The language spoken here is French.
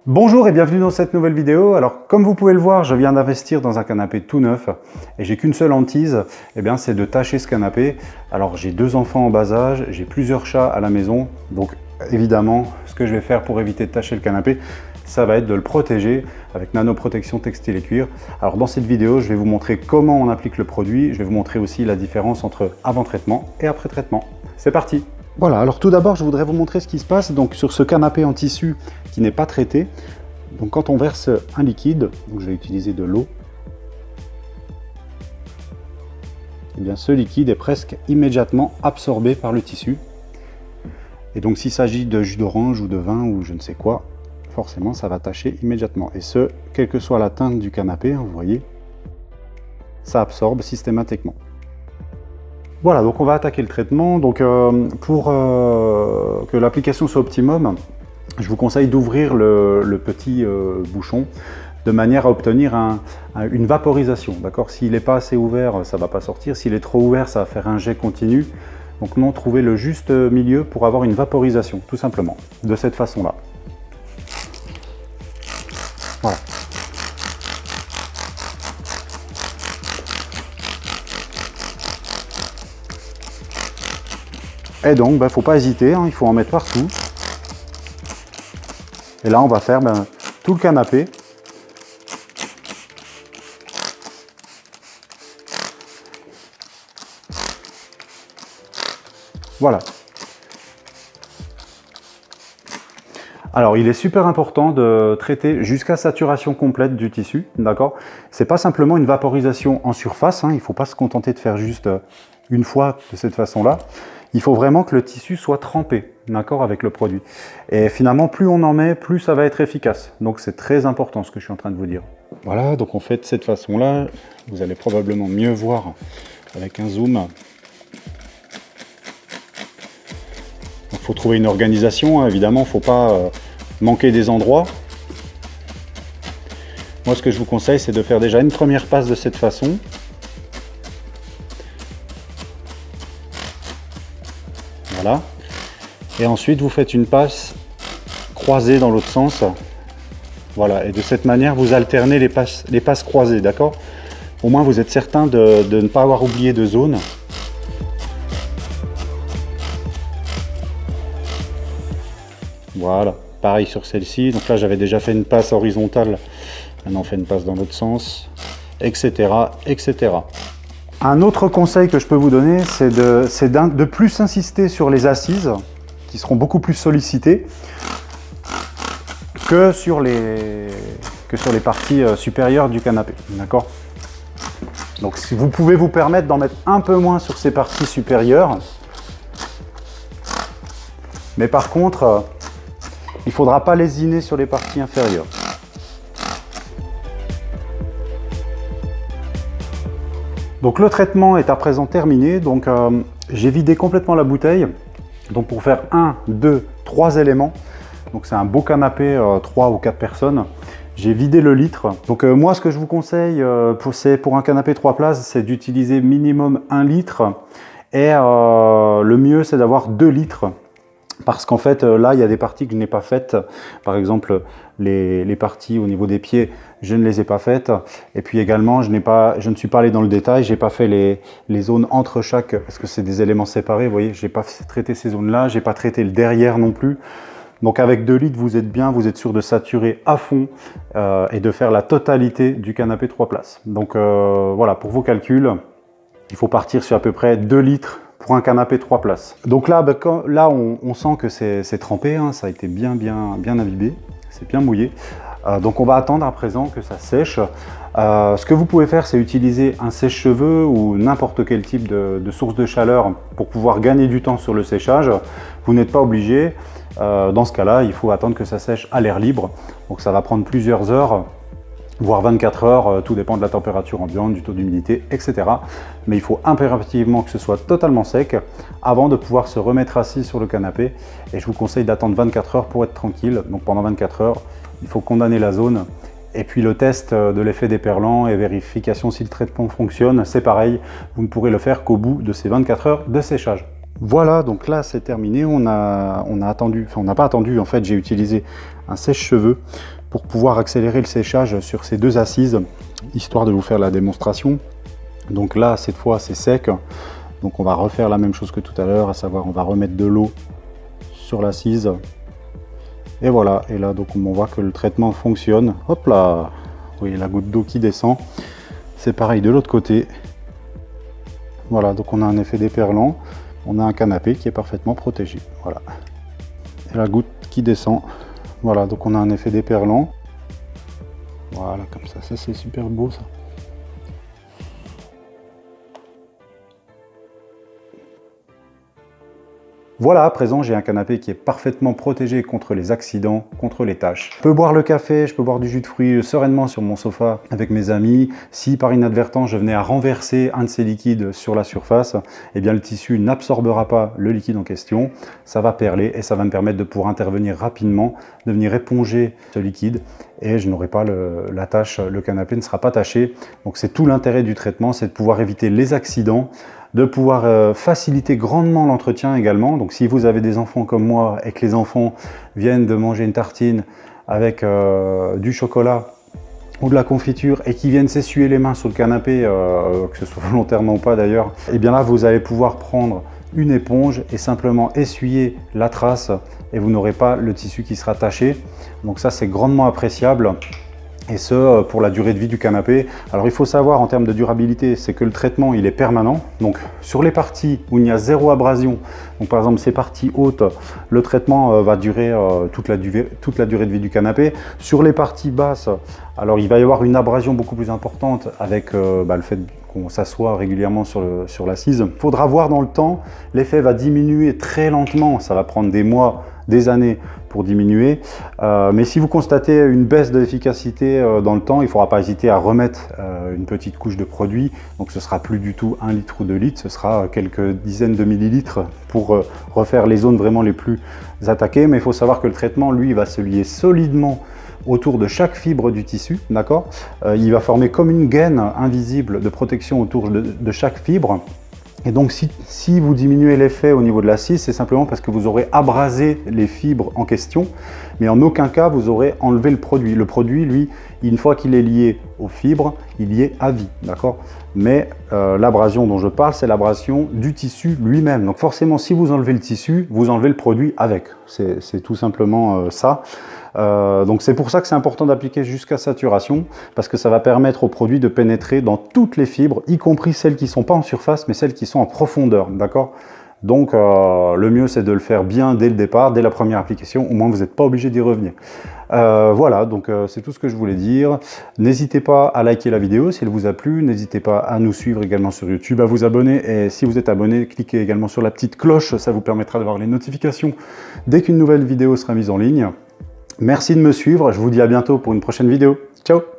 Bonjour et bienvenue dans cette nouvelle vidéo. Alors comme vous pouvez le voir, je viens d'investir dans un canapé tout neuf et j'ai qu'une seule hantise, c'est de tâcher ce canapé. Alors j'ai 2 enfants en bas âge, j'ai plusieurs chats à la maison, donc évidemment ce que je vais faire pour éviter de tâcher le canapé, ça va être de le protéger avec nanoprotection textile et cuir. Alors dans cette vidéo, je vais vous montrer comment on applique le produit, je vais vous montrer aussi la différence entre avant traitement et après traitement. C'est parti! Voilà, alors tout d'abord, je voudrais vous montrer ce qui se passe donc, sur ce canapé en tissu qui n'est pas traité. Donc quand on verse un liquide, donc je vais utiliser de l'eau, et bien ce liquide est presque immédiatement absorbé par le tissu. Et donc s'il s'agit de jus d'orange ou de vin ou je ne sais quoi, forcément ça va tacher immédiatement. Et ce, quelle que soit la teinte du canapé, vous voyez, ça absorbe systématiquement. Voilà, donc on va attaquer le traitement. Donc pour que l'application soit optimum, je vous conseille d'ouvrir le petit bouchon de manière à obtenir une vaporisation. D'accord, s'il n'est pas assez ouvert, ça ne va pas sortir. S'il est trop ouvert, ça va faire un jet continu. Donc non, trouvez le juste milieu pour avoir une vaporisation, tout simplement, de cette façon-là. Voilà. Et donc, il ne faut pas hésiter, il faut en mettre partout. Et là, on va faire tout le canapé. Voilà. Alors, il est super important de traiter jusqu'à saturation complète du tissu, d'accord? C'est pas simplement une vaporisation en surface, il ne faut pas se contenter de faire juste une fois de cette façon-là. Il faut vraiment que le tissu soit trempé, d'accord, avec le produit. Et finalement, plus on en met, plus ça va être efficace. Donc c'est très important ce que je suis en train de vous dire. Voilà, donc on fait de cette façon-là. Vous allez probablement mieux voir avec un zoom. Il faut trouver une organisation, évidemment, il ne faut pas manquer des endroits. Moi, ce que je vous conseille, c'est de faire déjà une première passe de cette façon. Voilà. Et ensuite, vous faites une passe croisée dans l'autre sens. Voilà. Et de cette manière, vous alternez les passes croisées, d'accord? Au moins, vous êtes certain de ne pas avoir oublié de zone. Voilà. Pareil sur celle-ci. Donc là, j'avais déjà fait une passe horizontale. Maintenant, on fait une passe dans l'autre sens, etc., etc. Un autre conseil que je peux vous donner, c'est de plus insister sur les assises, qui seront beaucoup plus sollicitées, que sur les parties supérieures du canapé. D'accord? Donc si vous pouvez vous permettre d'en mettre un peu moins sur ces parties supérieures, mais par contre, il ne faudra pas lésiner sur les parties inférieures. Donc le traitement est à présent terminé, donc j'ai vidé complètement la bouteille, donc pour faire 1, 2, 3 éléments, donc c'est un beau canapé, 3 ou 4 personnes, j'ai vidé le litre. Donc moi ce que je vous conseille pour un canapé 3 places, c'est d'utiliser minimum 1 litre, et le mieux c'est d'avoir 2 litres. Parce qu'en fait, là, il y a des parties que je n'ai pas faites. Par exemple, les parties au niveau des pieds, je ne les ai pas faites. Et puis également, je ne suis pas allé dans le détail. Je n'ai pas fait les zones entre chaque, parce que c'est des éléments séparés. Vous voyez, je n'ai pas traité ces zones-là. Je n'ai pas traité le derrière non plus. Donc avec 2 litres, vous êtes bien. Vous êtes sûr de saturer à fond et de faire la totalité du canapé 3 places. Donc voilà, pour vos calculs, il faut partir sur à peu près 2 litres pour un canapé 3 places. Donc là, on sent que c'est trempé, ça a été bien imbibé, c'est bien mouillé. Donc on va attendre à présent que ça sèche. Ce que vous pouvez faire, c'est utiliser un sèche-cheveux ou n'importe quel type de source de chaleur pour pouvoir gagner du temps sur le séchage. Vous n'êtes pas obligé. Dans ce cas-là, il faut attendre que ça sèche à l'air libre. Donc ça va prendre plusieurs heures, voire 24 heures, tout dépend de la température ambiante, du taux d'humidité, etc. Mais il faut impérativement que ce soit totalement sec avant de pouvoir se remettre assis sur le canapé. Et je vous conseille d'attendre 24 heures pour être tranquille. Donc pendant 24 heures, il faut condamner la zone. Et puis le test de l'effet déperlant et vérification si le traitement fonctionne, c'est pareil, vous ne pourrez le faire qu'au bout de ces 24 heures de séchage. Voilà, donc là c'est terminé, on a attendu, enfin on n'a pas attendu, en fait j'ai utilisé un sèche-cheveux pour pouvoir accélérer le séchage sur ces deux assises, histoire de vous faire la démonstration. Donc là, cette fois, c'est sec. Donc on va refaire la même chose que tout à l'heure, à savoir on va remettre de l'eau sur l'assise. Et voilà, et là donc on voit que le traitement fonctionne. Hop là, vous voyez la goutte d'eau qui descend. C'est pareil de l'autre côté. Voilà, donc on a un effet déperlant. On a un canapé qui est parfaitement protégé. Voilà. Et la goutte qui descend. Voilà, donc on a un effet déperlant. Voilà, comme ça c'est super beau ça. Voilà, à présent, j'ai un canapé qui est parfaitement protégé contre les accidents, contre les taches. Je peux boire le café, je peux boire du jus de fruits sereinement sur mon sofa avec mes amis. Si par inadvertance, je venais à renverser un de ces liquides sur la surface, eh bien le tissu n'absorbera pas le liquide en question. Ça va perler et ça va me permettre de pouvoir intervenir rapidement, de venir éponger ce liquide et je n'aurai pas la tâche, le canapé ne sera pas taché. Donc c'est tout l'intérêt du traitement, c'est de pouvoir éviter les accidents, de pouvoir faciliter grandement l'entretien également. Donc si vous avez des enfants comme moi et que les enfants viennent de manger une tartine avec du chocolat ou de la confiture et qui viennent s'essuyer les mains sur le canapé, que ce soit volontairement ou pas d'ailleurs, et bien là vous allez pouvoir prendre une éponge et simplement essuyer la trace et vous n'aurez pas le tissu qui sera taché. Donc ça c'est grandement appréciable. Et ce, pour la durée de vie du canapé. Alors il faut savoir en termes de durabilité, c'est que le traitement il est permanent. Donc sur les parties où il y a zéro abrasion, donc par exemple ces parties hautes, le traitement va durer toute la durée de vie du canapé. Sur les parties basses, alors il va y avoir une abrasion beaucoup plus importante avec le fait qu'on s'assoit régulièrement sur l'assise. Il faudra voir dans le temps, l'effet va diminuer très lentement, ça va prendre des mois, des années pour diminuer, mais si vous constatez une baisse d'efficacité dans le temps, il ne faudra pas hésiter à remettre une petite couche de produit. Donc ce sera plus du tout 1 litre ou 2 litres, ce sera quelques dizaines de millilitres pour refaire les zones vraiment les plus attaquées. Mais il faut savoir que le traitement, lui, va se lier solidement autour de chaque fibre du tissu, d'accord. Il va former comme une gaine invisible de protection autour de chaque fibre. Et donc si vous diminuez l'effet au niveau de l'assise, c'est simplement parce que vous aurez abrasé les fibres en question, mais en aucun cas vous aurez enlevé le produit. Le produit, lui, une fois qu'il est lié aux fibres, il y est à vie, d'accord. Mais l'abrasion dont je parle, c'est l'abrasion du tissu lui-même. Donc forcément, si vous enlevez le tissu, vous enlevez le produit avec. C'est tout simplement ça. Donc c'est pour ça que c'est important d'appliquer jusqu'à saturation, parce que ça va permettre au produit de pénétrer dans toutes les fibres, y compris celles qui ne sont pas en surface, mais celles qui sont en profondeur, d'accord. Donc le mieux c'est de le faire bien dès le départ, dès la première application, au moins vous n'êtes pas obligé d'y revenir. Voilà, donc c'est tout ce que je voulais dire. N'hésitez pas à liker la vidéo si elle vous a plu, n'hésitez pas à nous suivre également sur YouTube, à vous abonner, et si vous êtes abonné, cliquez également sur la petite cloche, ça vous permettra d'avoir les notifications dès qu'une nouvelle vidéo sera mise en ligne. Merci de me suivre, je vous dis à bientôt pour une prochaine vidéo. Ciao!